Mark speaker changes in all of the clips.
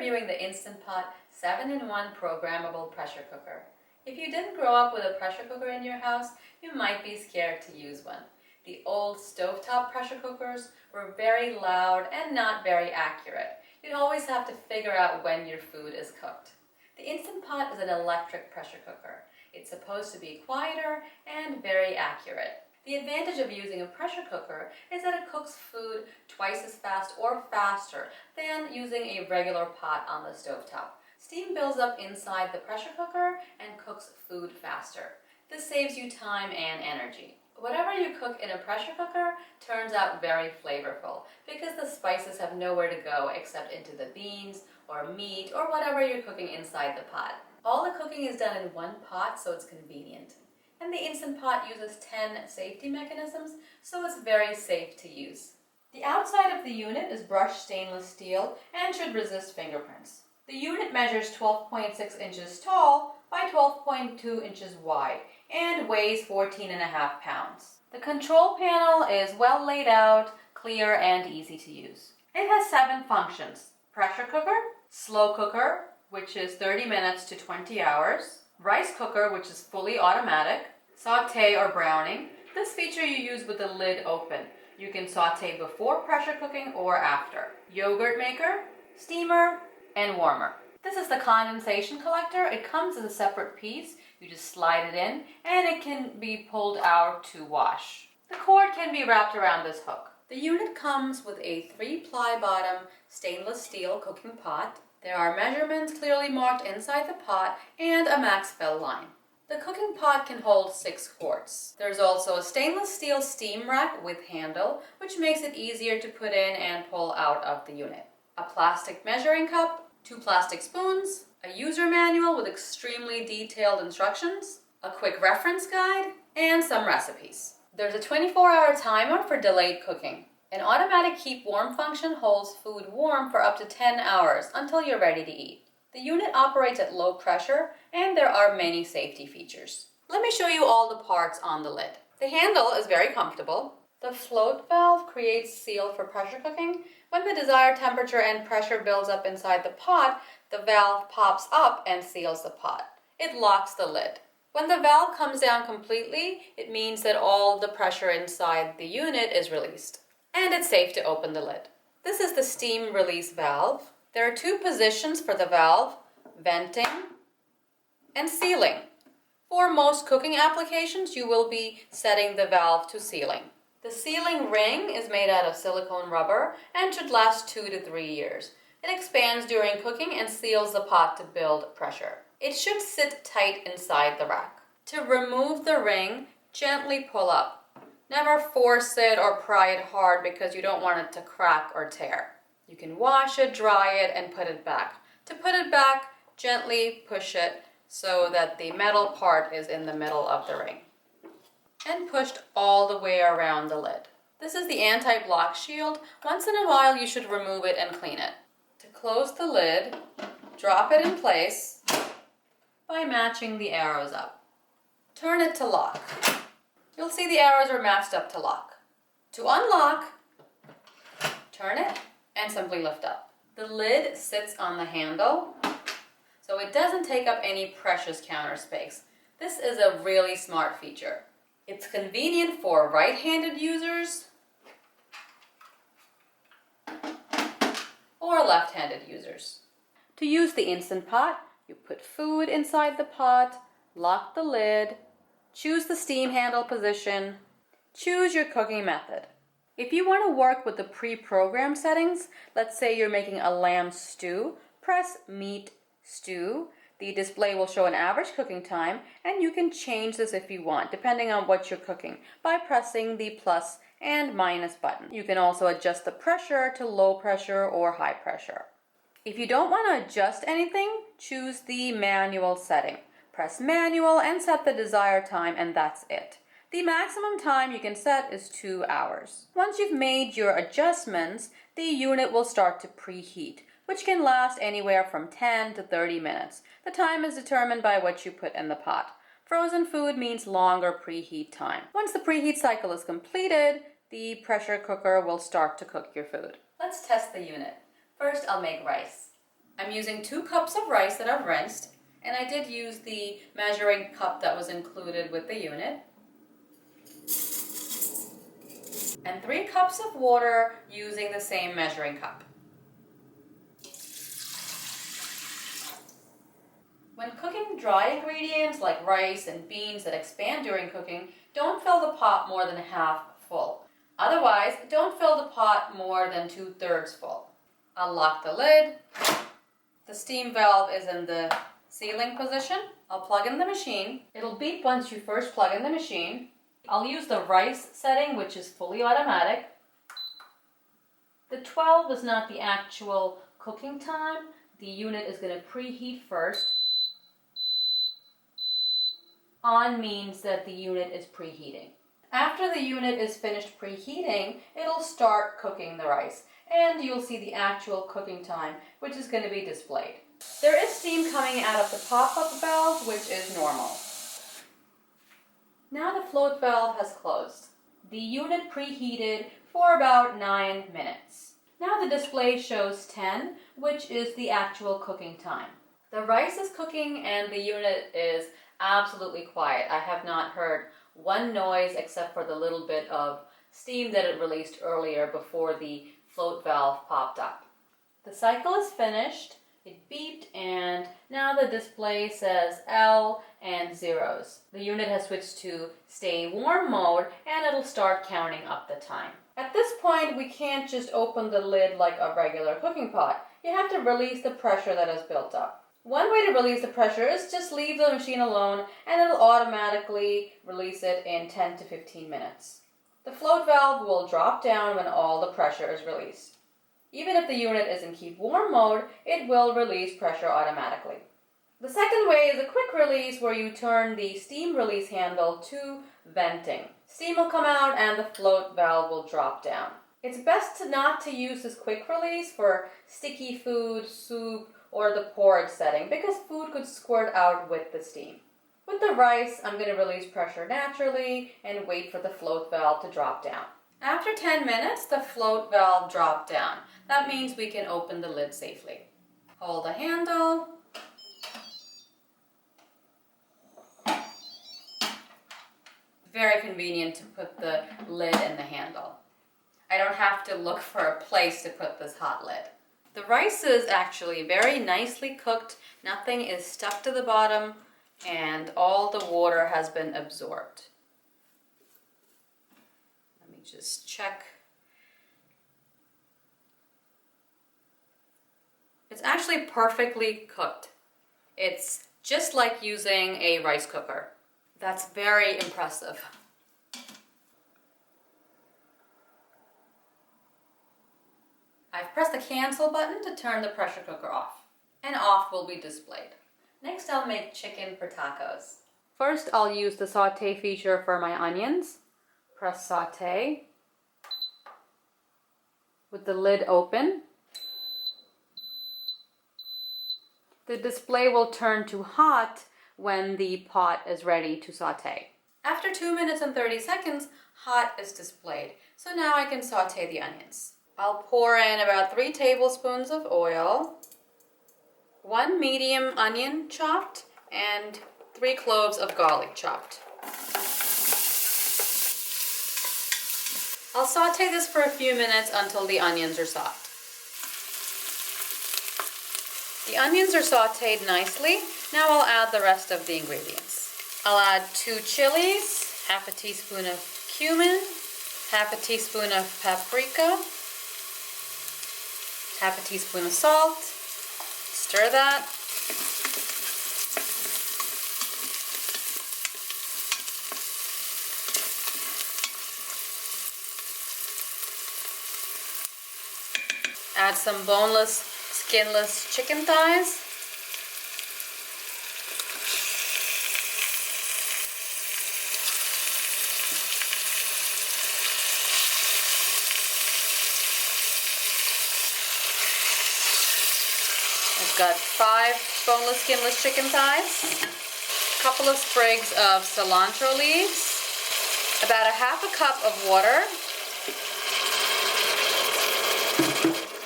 Speaker 1: reviewing the Instant Pot 7-in-1 Programmable Pressure Cooker. If you didn't grow up with a pressure cooker in your house, you might be scared to use one. The old stovetop pressure cookers were very loud and not very accurate. You'd always have to figure out when your food is cooked. The Instant Pot is an electric pressure cooker. It's supposed to be quieter and very accurate. The advantage of using a pressure cooker is that it cooks food twice as fast or faster than using a regular pot on the stovetop. Steam builds up inside the pressure cooker and cooks food faster. This saves you time and energy. Whatever you cook in a pressure cooker turns out very flavorful because the spices have nowhere to go except into the beans or meat or whatever you're cooking inside the pot. All the cooking is done in one pot, so it's convenient. And the Instant Pot uses 10 safety mechanisms, so it's very safe to use. The outside of the unit is brushed stainless steel and should resist fingerprints. The unit measures 12.6 inches tall by 12.2 inches wide and weighs 14.5 pounds. The control panel is well laid out, clear, and easy to use. It has 7 functions: pressure cooker, slow cooker, which is 30 minutes to 20 hours, rice cooker, which is fully automatic, sauté or browning. This feature you use with the lid open. You can sauté before pressure cooking or after. Yogurt maker, steamer, and warmer. This is the condensation collector. It comes as a separate piece. You just slide it in and it can be pulled out to wash. The cord can be wrapped around this hook. The unit comes with a 3-ply bottom stainless steel cooking pot. There are measurements clearly marked inside the pot and a max fill line. The cooking pot can hold 6 quarts. There's also a stainless steel steam rack with handle, which makes it easier to put in and pull out of the unit. A plastic measuring cup, 2 plastic spoons, a user manual with extremely detailed instructions, a quick reference guide, and some recipes. There's a 24-hour timer for delayed cooking. An automatic keep warm function holds food warm for up to 10 hours until you're ready to eat. The unit operates at low pressure and there are many safety features. Let me show you all the parts on the lid. The handle is very comfortable. The float valve creates seal for pressure cooking. When the desired temperature and pressure builds up inside the pot, the valve pops up and seals the pot. It locks the lid. When the valve comes down completely, it means that all the pressure inside the unit is released. And it's safe to open the lid. This is the steam release valve. There are 2 positions for the valve: venting and sealing. For most cooking applications, you will be setting the valve to sealing. The sealing ring is made out of silicone rubber and should last 2 to 3 years. It expands during cooking and seals the pot to build pressure. It should sit tight inside the rack. To remove the ring, gently pull up. Never force it or pry it hard because you don't want it to crack or tear. You can wash it, dry it, and put it back. To put it back, gently push it so that the metal part is in the middle of the ring. And pushed all the way around the lid. This is the anti-block shield. Once in a while you should remove it and clean it. To close the lid, drop it in place by matching the arrows up. Turn it to lock. You'll see the arrows are matched up to lock. To unlock, turn it and simply lift up. The lid sits on the handle, so it doesn't take up any precious counter space. This is a really smart feature. It's convenient for right-handed users or left-handed users. To use the Instant Pot, you put food inside the pot, lock the lid, choose the steam handle position, choose your cooking method. If you want to work with the pre-programmed settings, let's say you're making a lamb stew, press Meat Stew. The display will show an average cooking time, and you can change this if you want, depending on what you're cooking, by pressing the plus and minus button. You can also adjust the pressure to low pressure or high pressure. If you don't want to adjust anything, choose the manual setting. Press manual and set the desired time, and that's it. The maximum time you can set is 2 hours. Once you've made your adjustments, the unit will start to preheat, which can last anywhere from 10 to 30 minutes. The time is determined by what you put in the pot. Frozen food means longer preheat time. Once the preheat cycle is completed, the pressure cooker will start to cook your food. Let's test the unit. First, I'll make rice. I'm using 2 cups of rice that I've rinsed, and I did use the measuring cup that was included with the unit. And 3 cups of water using the same measuring cup. When cooking dry ingredients like rice and beans that expand during cooking, don't fill the pot more than half full. Otherwise, don't fill the pot more than 2/3 full. I'll lock the lid. The steam valve is in the sealing position. I'll plug in the machine. It'll beep once you first plug in the machine. I'll use the rice setting, which is fully automatic. The 12 is not the actual cooking time. The unit is going to preheat first. On means that the unit is preheating. After the unit is finished preheating, it'll start cooking the rice, and you'll see the actual cooking time, which is going to be displayed. There is steam coming out of the pop-up valve, which is normal. Now the float valve has closed. The unit preheated for about 9 minutes. Now the display shows 10, which is the actual cooking time. The rice is cooking and the unit is absolutely quiet. I have not heard one noise except for the little bit of steam that it released earlier before the float valve popped up. The cycle is finished. It beeped and now the display says L and zeros. The unit has switched to stay warm mode and it'll start counting up the time. At this point, we can't just open the lid like a regular cooking pot. You have to release the pressure that has built up. One way to release the pressure is just leave the machine alone and it'll automatically release it in 10 to 15 minutes. The float valve will drop down when all the pressure is released. Even if the unit is in keep warm mode, it will release pressure automatically. The second way is a quick release where you turn the steam release handle to venting. Steam will come out and the float valve will drop down. It's best not to use this quick release for sticky food, soup, or the porridge setting because food could squirt out with the steam. With the rice, I'm going to release pressure naturally and wait for the float valve to drop down. After 10 minutes, the float valve dropped down. That means we can open the lid safely. Hold the handle. Very convenient to put the lid in the handle. I don't have to look for a place to put this hot lid. The rice is actually very nicely cooked. Nothing is stuck to the bottom and all the water has been absorbed. Let me just check. It's actually perfectly cooked. It's just like using a rice cooker. That's very impressive. I've pressed the cancel button to turn the pressure cooker off, and off will be displayed. Next, I'll make chicken for tacos. First, I'll use the saute feature for my onions. Press saute with the lid open. The display will turn to hot when the pot is ready to saute. After 2 minutes and 30 seconds, hot is displayed. So now I can saute the onions. I'll pour in about 3 tablespoons of oil, 1 medium onion chopped, and 3 cloves of garlic chopped. I'll saute this for a few minutes until the onions are soft. The onions are sauteed nicely. Now I'll add the rest of the ingredients. I'll add 2 chilies, half a teaspoon of cumin, half a teaspoon of paprika, half a teaspoon of salt. Stir that. Add some boneless, skinless chicken thighs. I've got 5 boneless, skinless chicken thighs, a couple of sprigs of cilantro leaves, about a half a cup of water,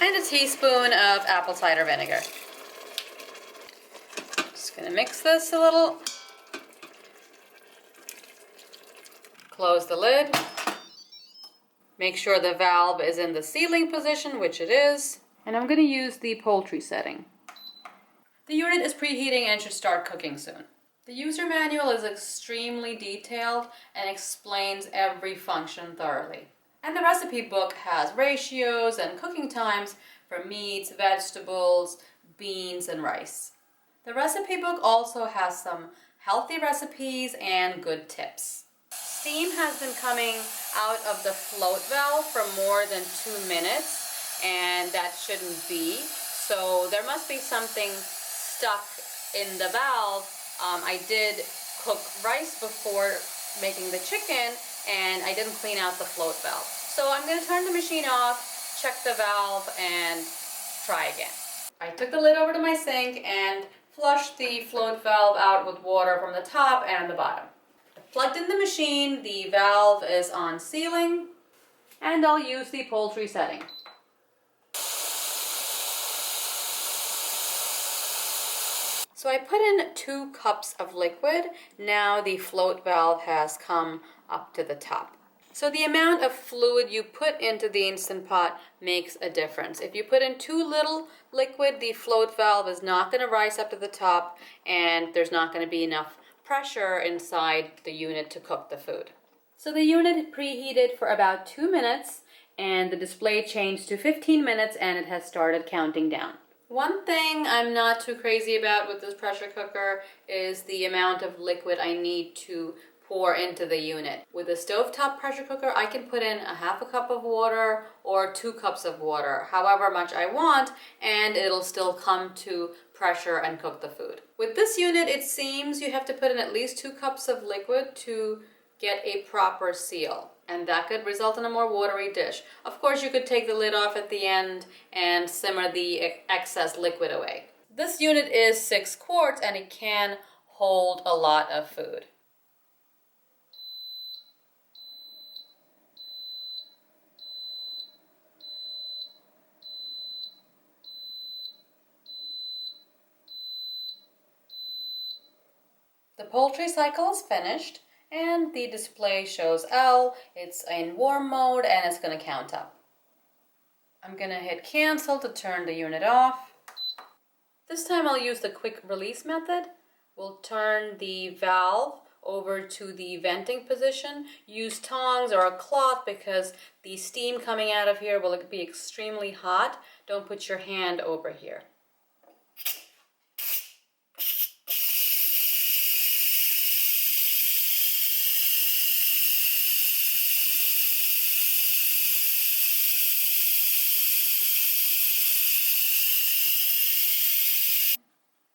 Speaker 1: and a teaspoon of apple cider vinegar. Gonna mix this a little. Close the lid. Make sure the valve is in the sealing position, which it is. And I'm gonna use the poultry setting. The unit is preheating and should start cooking soon. The user manual is extremely detailed and explains every function thoroughly. And the recipe book has ratios and cooking times for meats, vegetables, beans, and rice. The recipe book also has some healthy recipes and good tips. Steam has been coming out of the float valve for more than 2 minutes, and that shouldn't be. So there must be something stuck in the valve. I did cook rice before making the chicken, and I didn't clean out the float valve. So I'm going to turn the machine off, check the valve, and try again. I took the lid over to my sink and flushed the float valve out with water from the top and the bottom. I plugged in the machine, the valve is on sealing, and I'll use the poultry setting. So I put in 2 cups of liquid. Now the float valve has come up to the top. So the amount of fluid you put into the Instant Pot makes a difference. If you put in too little liquid, the float valve is not going to rise up to the top, and there's not going to be enough pressure inside the unit to cook the food. So the unit preheated for about 2 minutes, and the display changed to 15 minutes, and it has started counting down. One thing I'm not too crazy about with this pressure cooker is the amount of liquid I need to pour into the unit. With a stovetop pressure cooker, I can put in a half a cup of water or 2 cups of water, however much I want, and it'll still come to pressure and cook the food. With this unit, it seems you have to put in at least 2 cups of liquid to get a proper seal, and that could result in a more watery dish. Of course, you could take the lid off at the end and simmer the excess liquid away. This unit is 6 quarts, and it can hold a lot of food. The poultry cycle is finished, and the display shows L. It's in warm mode, and it's going to count up. I'm going to hit cancel to turn the unit off. This time I'll use the quick release method. We'll turn the valve over to the venting position. Use tongs or a cloth because the steam coming out of here will be extremely hot. Don't put your hand over here.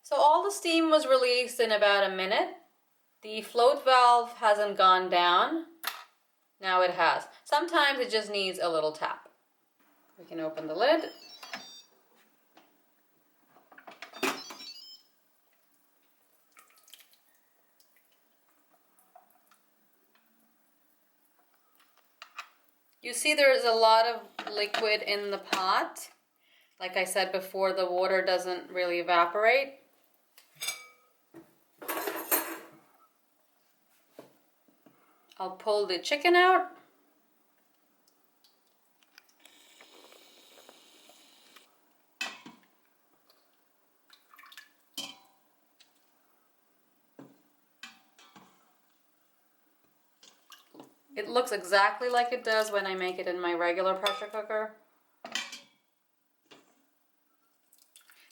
Speaker 1: So all the steam was released in about a minute. The float valve hasn't gone down. Now it has. Sometimes it just needs a little tap. We can open the lid. You see there's a lot of liquid in the pot. Like I said before, the water doesn't really evaporate. I'll pull the chicken out. It looks exactly like it does when I make it in my regular pressure cooker.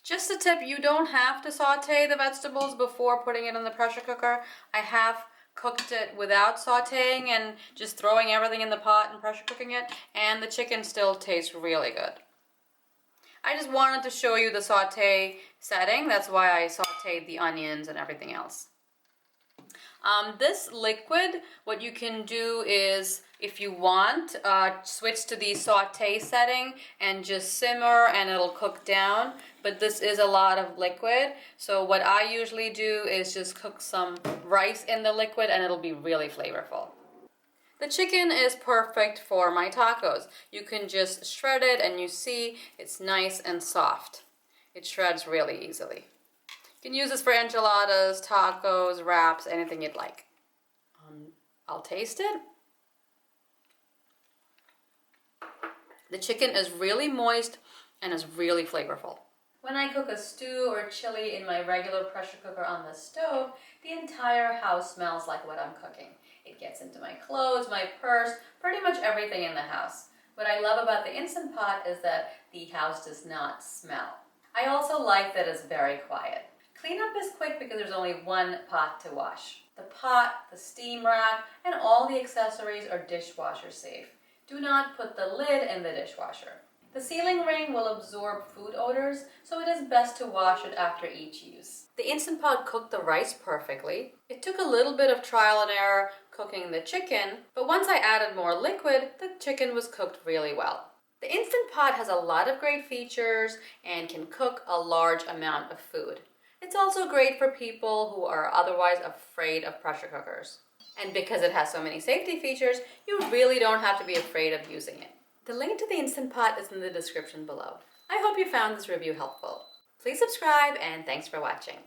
Speaker 1: Just a tip, you don't have to saute the vegetables before putting it in the pressure cooker. I have cooked it without sauteing and just throwing everything in the pot and pressure cooking it, and the chicken still tastes really good. I just wanted to show you the saute setting. That's why I sauteed the onions and everything else. This liquid, what you can do is, if you want, switch to the saute setting and just simmer and it'll cook down. But this is a lot of liquid, so what I usually do is just cook some rice in the liquid and it'll be really flavorful. The chicken is perfect for my tacos. You can just shred it and you see it's nice and soft. It shreds really easily. You can use this for enchiladas, tacos, wraps, anything you'd like. I'll taste it. The chicken is really moist and is really flavorful. When I cook a stew or chili in my regular pressure cooker on the stove, the entire house smells like what I'm cooking. It gets into my clothes, my purse, pretty much everything in the house. What I love about the Instant Pot is that the house does not smell. I also like that it's very quiet. Cleanup is quick because there's only one pot to wash. The pot, the steam rack, and all the accessories are dishwasher safe. Do not put the lid in the dishwasher. The sealing ring will absorb food odors, so it is best to wash it after each use. The Instant Pot cooked the rice perfectly. It took a little bit of trial and error cooking the chicken, but once I added more liquid, the chicken was cooked really well. The Instant Pot has a lot of great features and can cook a large amount of food. It's also great for people who are otherwise afraid of pressure cookers. And because it has so many safety features, you really don't have to be afraid of using it. The link to the Instant Pot is in the description below. I hope you found this review helpful. Please subscribe and thanks for watching.